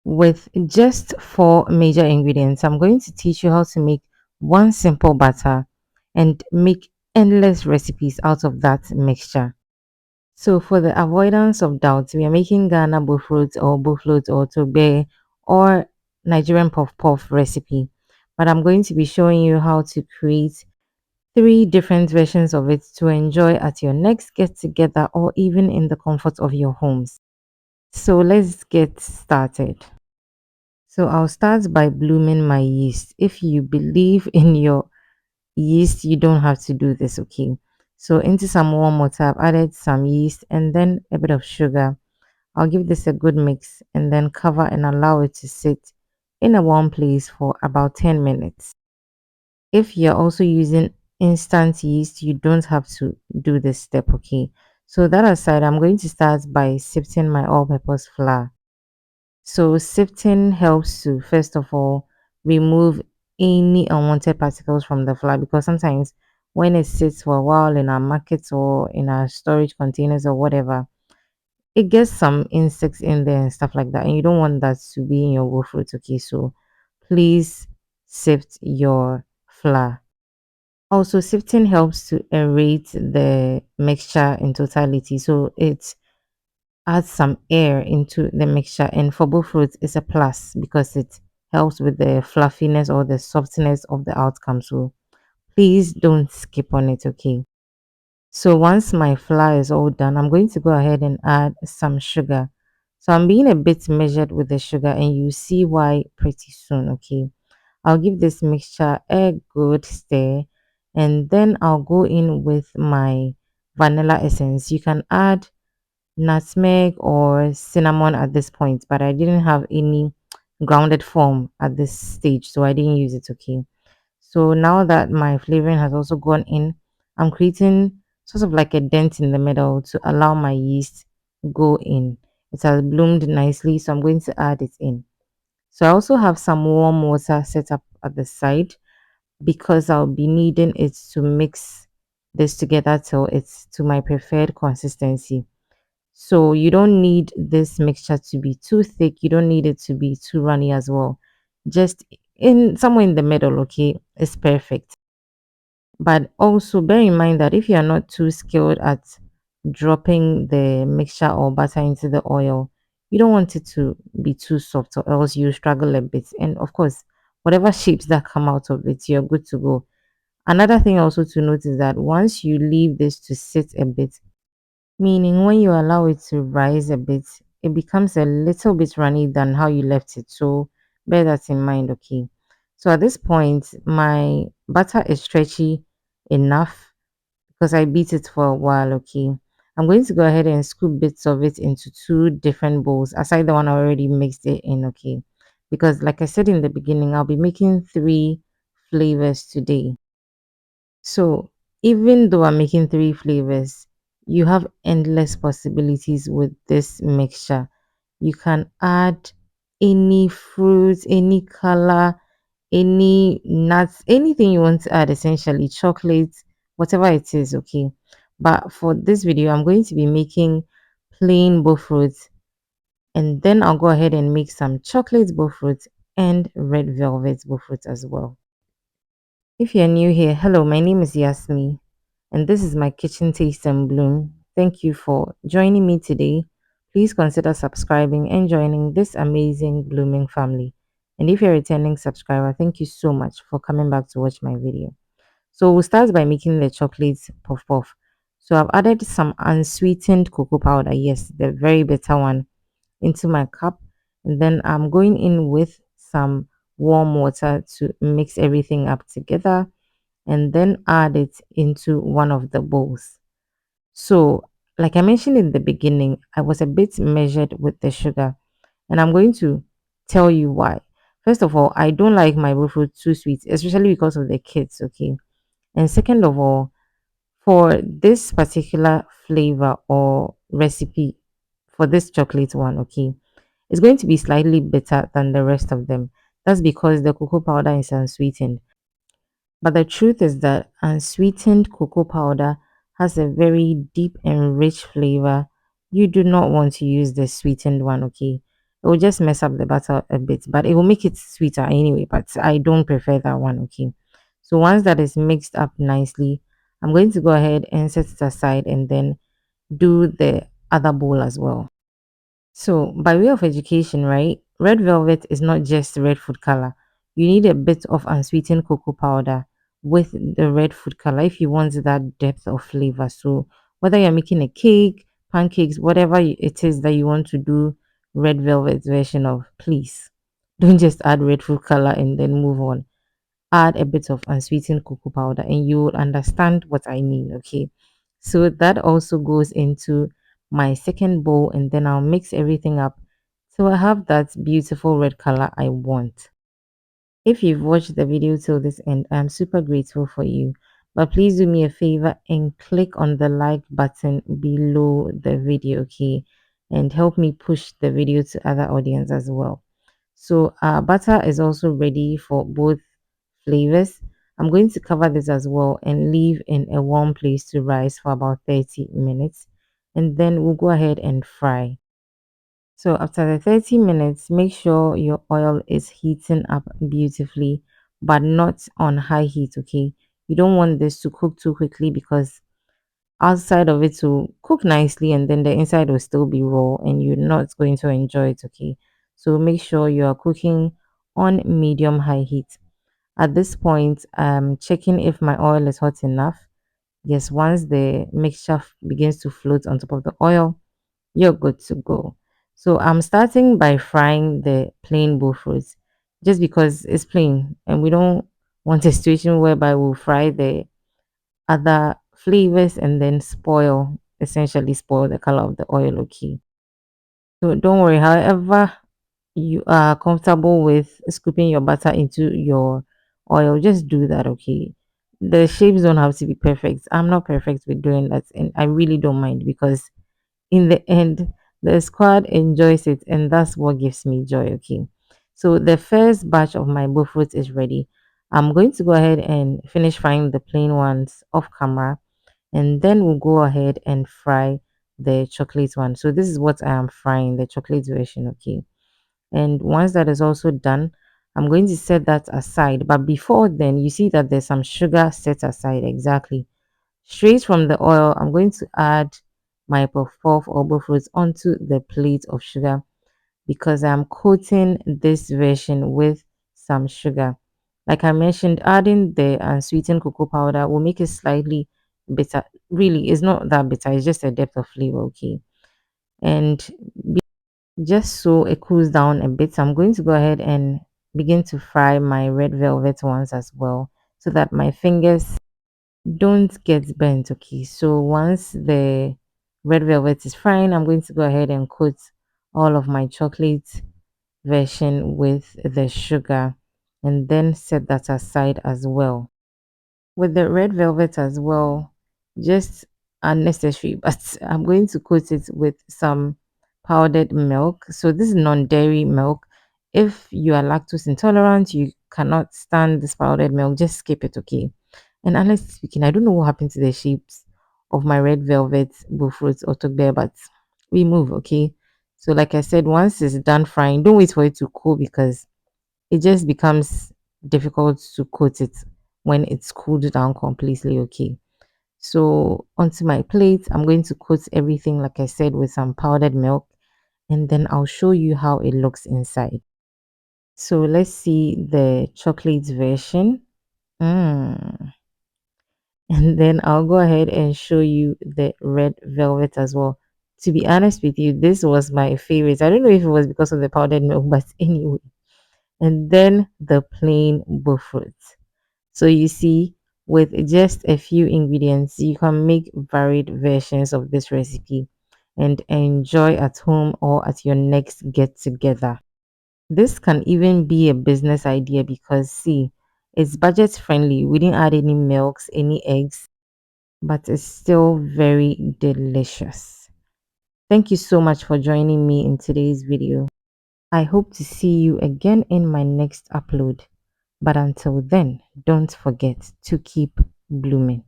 With just four major ingredients, I'm going to teach you how to make one simple batter and make endless recipes out of that mixture. So, for the avoidance of doubt, we are making Ghana Bofrot or Tobe or Nigerian puff puff recipe. But I'm going to be showing you how to create three different versions of it to enjoy at your next get together or even in the comfort of your homes. So, let's get started. So I'll start by blooming my yeast. If you believe in your yeast, you don't have to do this, okay? So into some warm water, I've added some yeast and then a bit of sugar. I'll give this a good mix and then cover and allow it to sit in a warm place for about 10 minutes. If you're also using instant yeast, you don't have to do this step, okay? So that aside, I'm going to start by sifting my all-purpose flour. So sifting helps to first of all remove any unwanted particles from the flour because sometimes when it sits for a while in our markets or in our storage containers or whatever, it gets some insects in there and stuff like that. And you don't want that to be in your wool fruit. Okay, so please sift your flour. Also, sifting helps to aerate the mixture in totality. So it add some air into the mixture, and for both fruits it's a plus because it helps with the fluffiness or the softness of the outcome. So please don't skip on it, okay? So once my flour is all done, I'm going to go ahead and add some sugar. So I'm being a bit measured with the sugar and you see why pretty soon, okay? I'll give this mixture a good stir and then I'll go in with my vanilla essence. You can add nutmeg or cinnamon at this point, but I didn't have any grounded form at this stage, so I didn't use it. Okay. So now that my flavoring has also gone in, I'm creating sort of like a dent in the middle to allow my yeast go in. It has bloomed nicely, so I'm going to add it in. So I also have some warm water set up at the side because I'll be needing it to mix this together till it's to my preferred consistency. So you don't need this mixture to be too thick. You don't need it to be too runny as well. Just in somewhere in the middle, okay, is perfect. But also bear in mind that if you are not too skilled at dropping the mixture or butter into the oil, you don't want it to be too soft or else you struggle a bit. And of course, whatever shapes that come out of it, you're good to go. Another thing also to note is that once you leave this to sit a bit, meaning when you allow it to rise a bit, it becomes a little bit runny than how you left it. So bear that in mind, okay? So at this point, my butter is stretchy enough because I beat it for a while, okay? I'm going to go ahead and scoop bits of it into two different bowls, aside the one I already mixed it in, okay? Because like I said in the beginning, I'll be making three flavors today. So even though I'm making three flavors, you have endless possibilities with this mixture. You can add any fruit, any color, any nuts, anything you want to add, essentially, chocolate, whatever it is, okay. But for this video, I'm going to be making plain both fruits and then I'll go ahead and make some chocolate both fruits and red velvet both fruits as well. If you're new here, hello, my name is Yasmi, and this is my kitchen taste and bloom. Thank you for joining me today. Please consider subscribing and joining this amazing blooming family. And if you're a returning subscriber, thank you so much for coming back to watch my video. So we'll start by making the chocolate puff puff. So I've added some unsweetened cocoa powder, yes, the very bitter one, into my cup, and then I'm going in with some warm water to mix everything up together and then add it into one of the bowls. So, like I mentioned in the beginning, I was a bit measured with the sugar, and I'm going to tell you why. First of all, I don't like my fruit too sweet, especially because of the kids, okay? And second of all, for this particular flavor or recipe for this chocolate one, okay, it's going to be slightly better than the rest of them. That's because the cocoa powder is unsweetened. But the truth is that unsweetened cocoa powder has a very deep and rich flavor. You do not want to use the sweetened one, okay? It will just mess up the batter a bit, but it will make it sweeter anyway. But I don't prefer that one. Okay. So once that is mixed up nicely, I'm going to go ahead and set it aside and then do the other bowl as well. So, by way of education, right? Red velvet is not just red food color. You need a bit of unsweetened cocoa powder with the red food color if you want that depth of flavor. So, whether you're making a cake, pancakes, whatever it is that you want to do red velvet version of, please don't just add red food color and then move on. Add a bit of unsweetened cocoa powder and you will understand what I mean. Okay. So that also goes into my second bowl and then I'll mix everything up so I have that beautiful red color I want. If you've watched the video till this end, I'm super grateful for you. But please do me a favor and click on the like button below the video, okay? And help me push the video to other audience as well. So our butter is also ready for both flavors. I'm going to cover this as well and leave in a warm place to rise for about 30 minutes. And then we'll go ahead and fry. So after the 30 minutes, make sure your oil is heating up beautifully, but not on high heat, okay? You don't want this to cook too quickly because outside of it will cook nicely and then the inside will still be raw and you're not going to enjoy it, okay? So make sure you are cooking on medium high heat. At this point, I'm checking if my oil is hot enough. Yes, once the mixture begins to float on top of the oil, you're good to go. So I'm starting by frying the plain bofrot just because it's plain and we don't want a situation whereby we'll fry the other flavors and then essentially spoil the color of the oil, okay? So don't worry, however you are comfortable with scooping your butter into your oil, just do that, okay? The shapes don't have to be perfect. I'm not perfect with doing that, and I really don't mind because in the end, the squad enjoys it, and that's what gives me joy, okay? So the first batch of my fruits is ready. I'm going to go ahead and finish frying the plain ones off camera, and then we'll go ahead and fry the chocolate one. So this is what I am frying, the chocolate version, okay? And once that is also done, I'm going to set that aside. But before then, you see that there's some sugar set aside. Exactly. Straight from the oil, I'm going to add my puff puff or fruits onto the plate of sugar because I'm coating this version with some sugar. Like I mentioned, adding the unsweetened cocoa powder will make it slightly bitter. Really, it's not that bitter, it's just a depth of flavor, okay? And just so it cools down a bit, I'm going to go ahead and begin to fry my red velvet ones as well so that my fingers don't get burnt. Okay, so once the red velvet is frying, I'm going to go ahead and coat all of my chocolate version with the sugar and then set that aside as well. With the red velvet as well, just unnecessary, but I'm going to coat it with some powdered milk. So this is non-dairy milk. If you are lactose intolerant, you cannot stand this powdered milk, just skip it, okay? And honestly speaking, I don't know what happened to the shapes of my red velvet fruits or there, but we move, okay? So like I said, once it's done frying, don't wait for it to cool because it just becomes difficult to coat it when it's cooled down completely, okay? So onto my plate, I'm going to coat everything, like I said, with some powdered milk, and then I'll show you how it looks inside. So let's see the chocolate version. Mm. And then I'll go ahead and show you the red velvet as well. To be honest with you, this was my favorite. I don't know if it was because of the powdered milk, but anyway. And then the plain buffet. So you see, with just a few ingredients, you can make varied versions of this recipe and enjoy at home or at your next get together. This can even be a business idea because see, it's budget friendly. We didn't add any milks, any eggs, but it's still very delicious. Thank you so much for joining me in today's video. I hope to see you again in my next upload. But until then, don't forget to keep blooming.